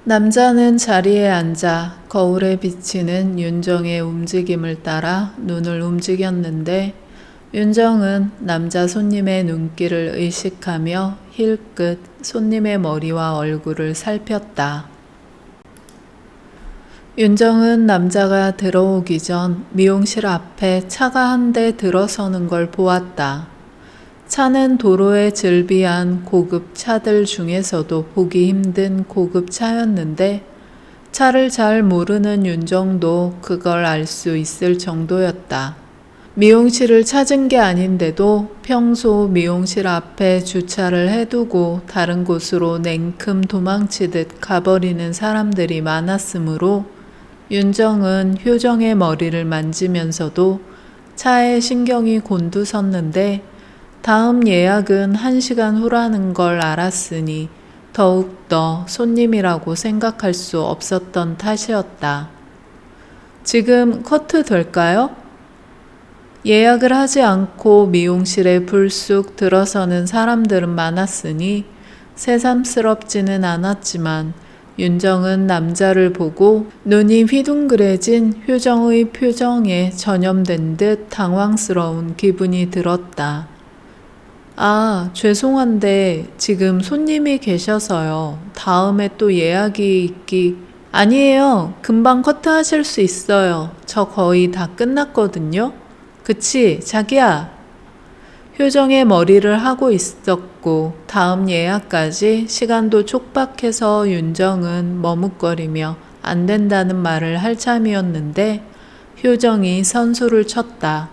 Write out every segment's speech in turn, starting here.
남자는 자리에 앉아 거울에 비치는 윤정의 움직임을 따라 눈을 움직였는데 윤정은 남자 손님의 눈길을 의식하며 힐끗 손님의 머리와 얼굴을 살폈다. 윤정은 남자가 들어오기 전 미용실 앞에 차가 한 대 들어서는 걸 보았다. 차는 도로에 즐비한 고급 차들 중에서도 보기 힘든 고급 차였는데 차를 잘 모르는 윤정도 그걸 알 수 있을 정도였다. 미용실을 찾은 게 아닌데도 평소 미용실 앞에 주차를 해두고 다른 곳으로 냉큼 도망치듯 가버리는 사람들이 많았으므로 윤정은 효정의 머리를 만지면서도 차에 신경이 곤두섰는데 다음 예약은 1시간 후라는 걸 알았으니 더욱더 손님이라고 생각할 수 없었던 탓이었다. 지금 커트 될까요? 예약을 하지 않고 미용실에 불쑥 들어서는 사람들은 많았으니 새삼스럽지는 않았지만 윤정은 남자를 보고 눈이 휘둥그레진 효정의 표정에 전염된 듯 당황스러운 기분이 들었다. 아, 죄송한데 지금 손님이 계셔서요. 다음에 또 예약이 아니에요. 금방 커트하실 수 있어요. 저 거의 다 끝났거든요. 그치, 자기야? 효정의 머리를 하고 있었고 다음 예약까지 시간도 촉박해서 윤정은 머뭇거리며 안 된다는 말을 할 참이었는데 효정이 선수를 쳤다.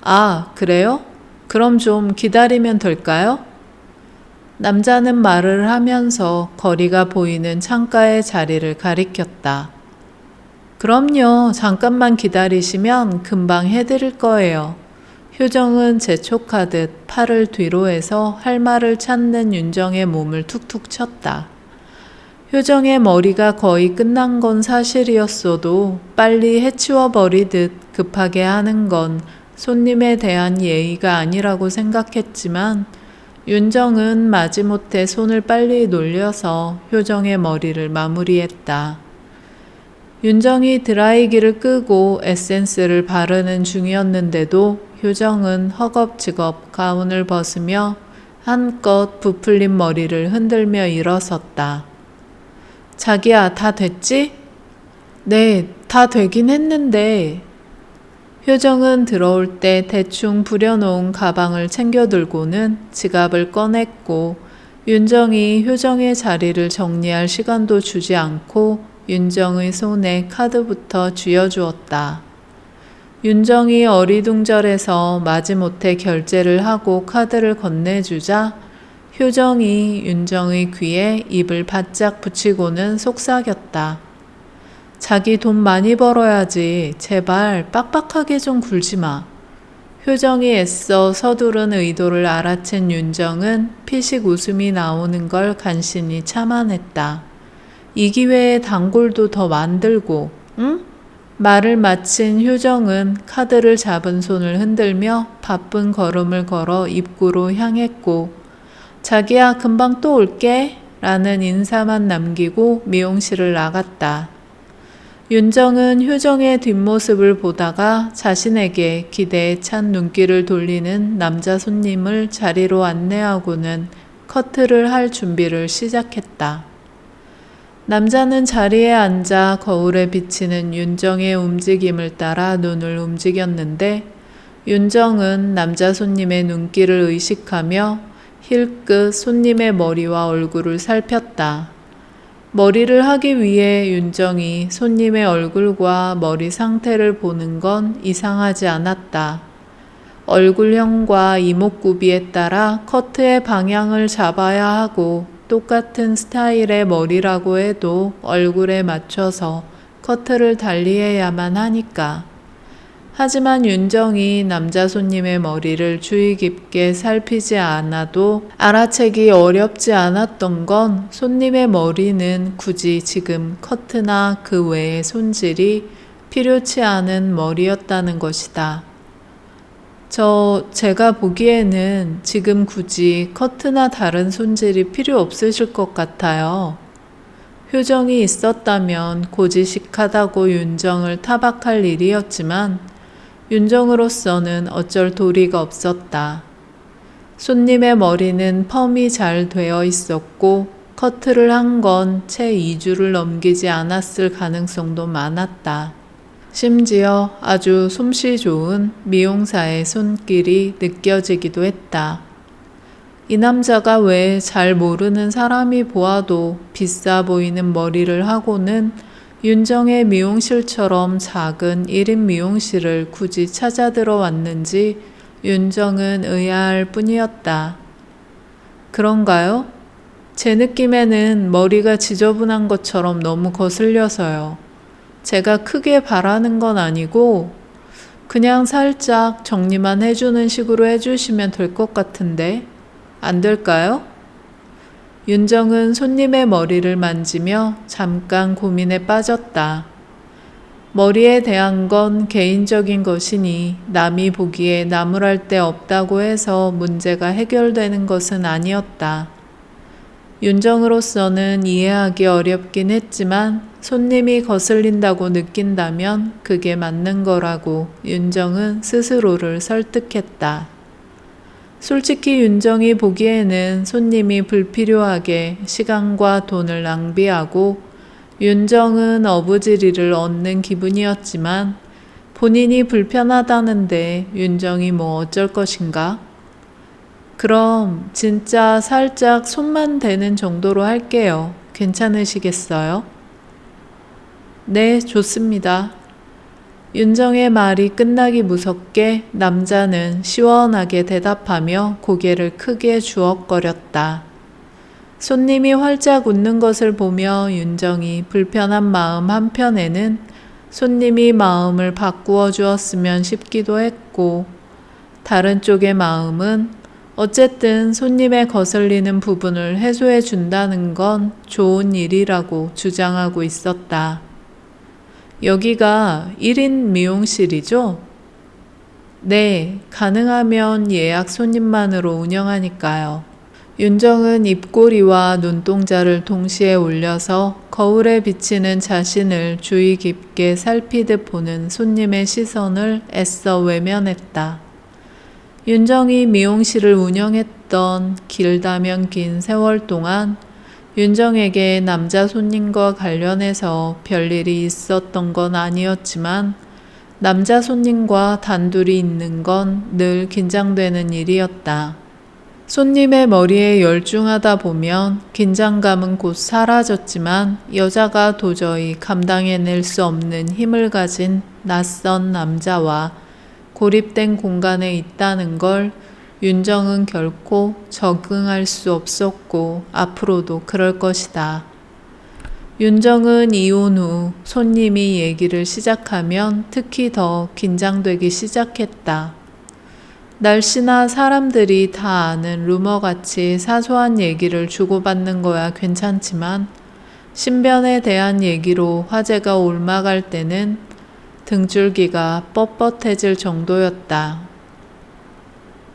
아, 그래요? 그럼 좀 기다리면 될까요? 남자는 말을 하면서 거리가 보이는 창가의 자리를 가리켰다. 그럼요. 잠깐만 기다리시면 금방 해드릴 거예요. 효정은 재촉하듯 팔을 뒤로 해서 할 말을 찾는 윤정의 몸을 툭툭 쳤다. 효정의 머리가 거의 끝난 건 사실이었어도 빨리 해치워버리듯 급하게 하는 건 손님에 대한 예의가 아니라고 생각했지만 윤정은 마지못해 손을 빨리 놀려서 효정의 머리를 마무리했다. 윤정이 드라이기를 끄고 에센스를 바르는 중이었는데도 효정은 허겁지겁 가운을 벗으며 한껏 부풀린 머리를 흔들며 일어섰다. 자기야, 다 됐지? 네, 다 되긴 했는데. 효정은 들어올 때 대충 부려놓은 가방을 챙겨 들고는 지갑을 꺼냈고 윤정이 효정의 자리를 정리할 시간도 주지 않고 윤정의 손에 카드부터 쥐어주었다. 윤정이 어리둥절해서 마지못해 결제를 하고 카드를 건네주자 효정이 윤정의 귀에 입을 바짝 붙이고는 속삭였다. 자기 돈 많이 벌어야지. 제발 빡빡하게 좀 굴지 마. 효정이 애써 서두른 의도를 알아챈 윤정은 피식 웃음이 나오는 걸 간신히 참아냈다. 이 기회에 단골도 더 만들고, 응? 말을 마친 효정은 카드를 잡은 손을 흔들며 바쁜 걸음을 걸어 입구로 향했고, 자기야, 금방 또 올게 라는 인사만 남기고 미용실을 나갔다. 윤정은 효정의 뒷모습을 보다가 자신에게 기대에 찬 눈길을 돌리는 남자 손님을 자리로 안내하고는 커트를 할 준비를 시작했다. 남자는 자리에 앉아 거울에 비치는 윤정의 움직임을 따라 눈을 움직였는데 윤정은 남자 손님의 눈길을 의식하며 힐끗 손님의 머리와 얼굴을 살폈다. 머리를 하기 위해 윤정이 손님의 얼굴과 머리 상태를 보는 건 이상하지 않았다. 얼굴형과 이목구비에 따라 커트의 방향을 잡아야 하고 똑같은 스타일의 머리라고 해도 얼굴에 맞춰서 커트를 달리해야만 하니까. 하지만 윤정이 남자 손님의 머리를 주의 깊게 살피지 않아도 알아채기 어렵지 않았던 건 손님의 머리는 굳이 지금 커트나 그 외의 손질이 필요치 않은 머리였다는 것이다. 제가 보기에는 지금 굳이 커트나 다른 손질이 필요 없으실 것 같아요. 효정이 있었다면 고지식하다고 윤정을 타박할 일이었지만 윤정으로서는 어쩔 도리가 없었다. 손님의 머리는 펌이 잘 되어 있었고 커트를 한 건 채 2주를 넘기지 않았을 가능성도 많았다. 심지어 아주 솜씨 좋은 미용사의 손길이 느껴지기도 했다. 이 남자가 왜 잘 모르는 사람이 보아도 비싸 보이는 머리를 하고는 윤정의 미용실처럼 작은 1인 미용실을 굳이 찾아 들어왔는지 윤정은 의아할 뿐이었다. 그런가요? 제 느낌에는 머리가 지저분한 것처럼 너무 거슬려서요. 제가 크게 바라는 건 아니고 그냥 살짝 정리만 해주는 식으로 해주시면 될 것 같은데 안 될까요? 윤정은 손님의 머리를 만지며 잠깐 고민에 빠졌다. 머리에 대한 건 개인적인 것이니 남이 보기에 나무랄 데 없다고 해서 문제가 해결되는 것은 아니었다. 윤정으로서는 이해하기 어렵긴 했지만 손님이 거슬린다고 느낀다면 그게 맞는 거라고 윤정은 스스로를 설득했다. 솔직히 윤정이 보기에는 손님이 불필요하게 시간과 돈을 낭비하고 윤정은 어부지리를 얻는 기분이었지만 본인이 불편하다는데 윤정이 뭐 어쩔 것인가? 그럼 진짜 살짝 손만 대는 정도로 할게요. 괜찮으시겠어요? 네, 좋습니다. 윤정의 말이 끝나기 무섭게 남자는 시원하게 대답하며 고개를 크게 주걱거렸다. 손님이 활짝 웃는 것을 보며 윤정이 불편한 마음 한편에는 손님이 마음을 바꾸어 주었으면 싶기도 했고 다른 쪽의 마음은 어쨌든 손님의 거슬리는 부분을 해소해 준다는 건 좋은 일이라고 주장하고 있었다. 여기가 1인 미용실이죠? 네, 가능하면 예약 손님만으로 운영하니까요. 윤정은 입꼬리와 눈동자를 동시에 올려서 거울에 비치는 자신을 주의 깊게 살피듯 보는 손님의 시선을 애써 외면했다. 윤정이 미용실을 운영했던 길다면 긴 세월 동안 윤정에게 남자 손님과 관련해서 별일이 있었던 건 아니었지만 남자 손님과 단둘이 있는 건 늘 긴장되는 일이었다. 손님의 머리에 열중하다 보면 긴장감은 곧 사라졌지만 여자가 도저히 감당해낼 수 없는 힘을 가진 낯선 남자와 고립된 공간에 있다는 걸 윤정은 결코 적응할 수 없었고 앞으로도 그럴 것이다. 윤정은 이혼 후 손님이 얘기를 시작하면 특히 더 긴장되기 시작했다. 날씨나 사람들이 다 아는 루머같이 사소한 얘기를 주고받는 거야 괜찮지만 신변에 대한 얘기로 화제가 올라갈 때는 등줄기가 뻣뻣해질 정도였다.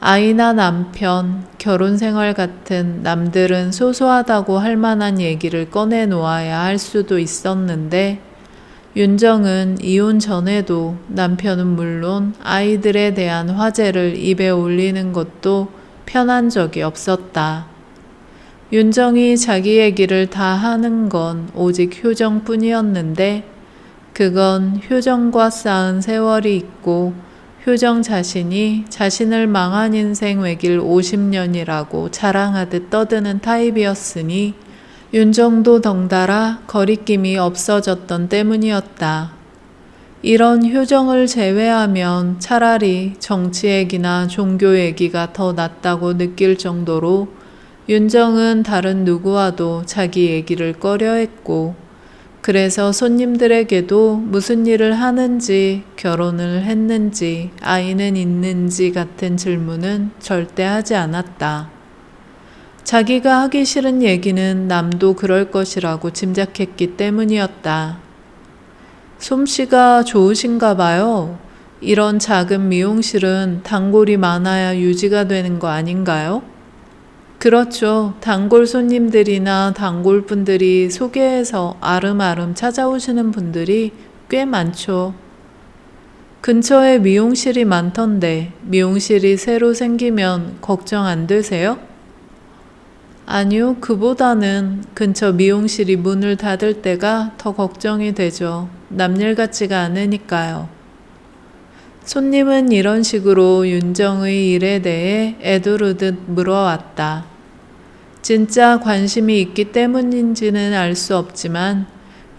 아이나 남편, 결혼 생활 같은 남들은 소소하다고 할 만한 얘기를 꺼내놓아야 할 수도 있었는데 윤정은 이혼 전에도 남편은 물론 아이들에 대한 화제를 입에 올리는 것도 편한 적이 없었다. 윤정이 자기 얘기를 다 하는 건 오직 효정뿐이었는데 그건 효정과 쌓은 세월이 있고 효정 자신이 자신을 망한 인생 외길 50년이라고 자랑하듯 떠드는 타입이었으니 윤정도 덩달아 거리낌이 없어졌던 때문이었다. 이런 효정을 제외하면 차라리 정치 얘기나 종교 얘기가 더 낫다고 느낄 정도로 윤정은 다른 누구와도 자기 얘기를 꺼려했고 그래서 손님들에게도 무슨 일을 하는지, 결혼을 했는지, 아이는 있는지 같은 질문은 절대 하지 않았다. 자기가 하기 싫은 얘기는 남도 그럴 것이라고 짐작했기 때문이었다. 솜씨가 좋으신가 봐요. 이런 작은 미용실은 단골이 많아야 유지가 되는 거 아닌가요? 그렇죠. 단골 손님들이나 단골분들이 소개해서 아름아름 찾아오시는 분들이 꽤 많죠. 근처에 미용실이 많던데 미용실이 새로 생기면 걱정 안 되세요? 아니요, 그보다는 근처 미용실이 문을 닫을 때가 더 걱정이 되죠. 남일 같지가 않으니까요. 손님은 이런 식으로 윤정의 일에 대해 애두르듯 물어왔다. 진짜 관심이 있기 때문인지는 알 수 없지만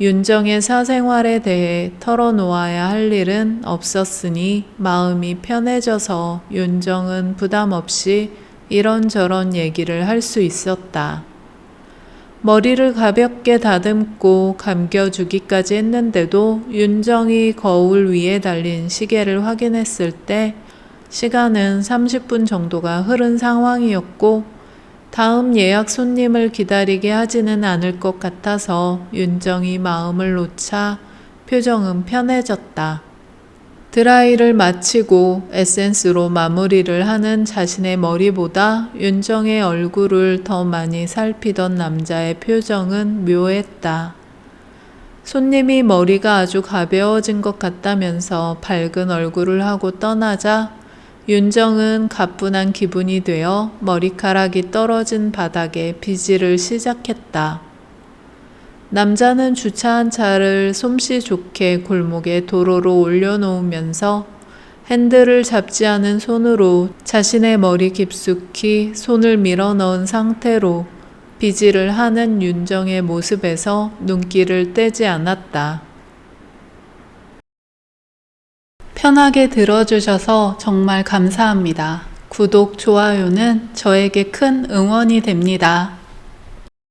윤정의 사생활에 대해 털어놓아야 할 일은 없었으니 마음이 편해져서 윤정은 부담 없이 이런저런 얘기를 할 수 있었다. 머리를 가볍게 다듬고 감겨주기까지 했는데도 윤정이 거울 위에 달린 시계를 확인했을 때 시간은 30분 정도가 흐른 상황이었고 다음 예약 손님을 기다리게 하지는 않을 것 같아서 윤정이 마음을 놓자 표정은 편해졌다. 드라이를 마치고 에센스로 마무리를 하는 자신의 머리보다 윤정의 얼굴을 더 많이 살피던 남자의 표정은 묘했다. 손님이 머리가 아주 가벼워진 것 같다면서 밝은 얼굴을 하고 떠나자 윤정은 가뿐한 기분이 되어 머리카락이 떨어진 바닥에 빗질을 시작했다. 남자는 주차한 차를 솜씨 좋게 골목에 도로로 올려놓으면서 핸들을 잡지 않은 손으로 자신의 머리 깊숙이 손을 밀어 넣은 상태로 빗질을 하는 윤정의 모습에서 눈길을 떼지 않았다. 편하게 들어주셔서 정말 감사합니다. 구독, 좋아요는 저에게 큰 응원이 됩니다.